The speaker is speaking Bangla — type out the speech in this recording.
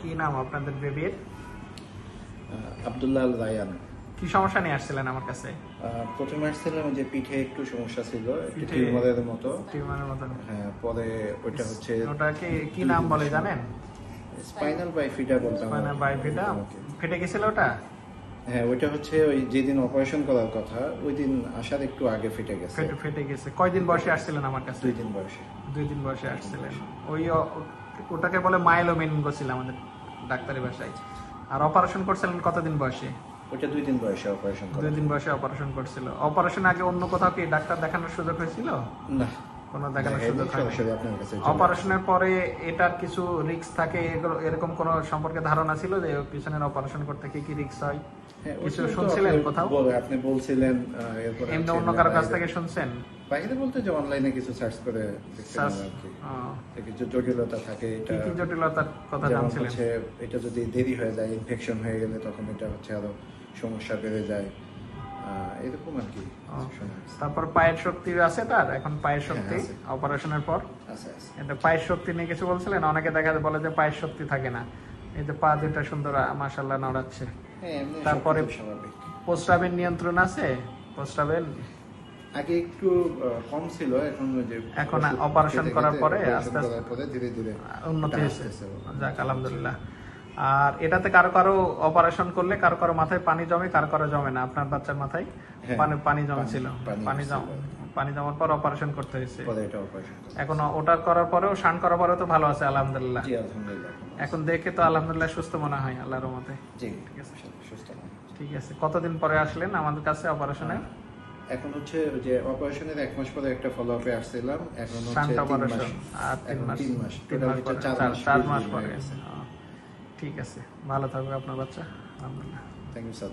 কি নাম আপনাদের বেবির? আব্দুল্লাহ আল রায়ান। কি সমস্যা নিয়ে আসছিলেন আমার কাছে? প্রথমে আসছিলাম যে পিঠে একটু সমস্যা ছিল, একটু টিউমারের মতো। টিউমারের মতো? হ্যাঁ, পরে ওটা হচ্ছে, ওটা কি নাম বলে জানেন? স্পাইনাল বাইফিডা বলতাম। স্পাইনাল বাইফিডা ফেটে গেছিল ওটা? হ্যাঁ, ওইটা হচ্ছে ওই যেদিন অপারেশন করার কথা ওই দিন আসার একটু আগে ফেটে গেছে। ফেটে গেছে। কয়দিন বয়সে আসছিলেন আমার কাছে? 2 দিন বয়সে। 2 দিন বয়সে আসছিলেন। ওটাকে বলে মাইলোমেনিনজাইটিস ছিল আমাদের ডাক্তারি ভাষায়। আর অপারেশন করছিলেন কতদিন বয়সে? ওটা 2 দিন বয়সে অপারেশন করা। 2 দিন বয়সে অপারেশন করছিল। অপারেশন আগে অন্য কোথাও কি ডাক্তার দেখানোর সুযোগ হয়েছিল? না, কোনো দেখানোর সুযোগ হয়নি। আপনার কাছে অপারেশনের পরে এটার কিছু রিস্ক থাকে, এরকম কোন সম্পর্কে ধারণা ছিল যে পিছনের অপারেশন করতে কি কি রিস্ক হয়? কিছু শুনছিলেন কোথাও? আপনি বলছিলেন, এরপর এমনি অন্য কারো কাছ থেকে শুনছেন? বাইরে বলতে যে অনলাইনে কিছু সার্চ করে দেখছেন আর কি, কিছু জটিলতা থাকে। এটা কি জটিলতার কথা জানছিলেন? এটা যদি দেরি হয়ে যায়, ইনফেকশন হয়ে গেলে তখন এটা হচ্ছে আরো সমস্যা বেড়ে যায়, এরকম আর কি। তারপর পায়ের শক্তি আছে তার এখন? পায়ের শক্তি অপারেশনের পর এটা পায়ের শক্তি নিয়ে কিছু বলছিলেন? অনেকে দেখা বলে যে পায়ের শক্তি থাকে না, এই যে পা দুটা সুন্দর মাশাআল্লাহ নড়াচ্ছে। তারপরে প্রস্রাবের নিয়ন্ত্রণ আছে? প্রস্রাবের আগে একটু কম ছিল, এখন অপারেশন করার পরে আস্তে আস্তে ধীরে ধীরে উন্নতি হয়েছে। যাক আলহামদুলিল্লাহ। আর এটাতে কারো কারো অপারেশন করলে কারো কারো মাথায় পানি জমে, কারো কারো জমে না। আপনার বাচ্চার মাথায় পানি জমেছিল। পানি জমার পর অপারেশন করতে হয়েছে। এখন ওটা করার পরেও, শান করার পরেও তো ভালো আছে আলহামদুলিল্লাহ। এখন দেখে তো আলহামদুলিল্লাহ সুস্থ মনে হয় আল্লাহর রহমতে। ঠিক আছে। কতদিন পরে আসলেন আমাদের কাছে অপারেশনে? এখন হচ্ছে যে অপারেশনের 1 মাস পরে একটা ফলো আপে আসছিলাম। এখন হচ্ছে 4 মাস পরে। ঠিক আছে, ভালো থাকবে আপনার বাচ্চা। আলহামদুলিল্লাহ। Thank you sir.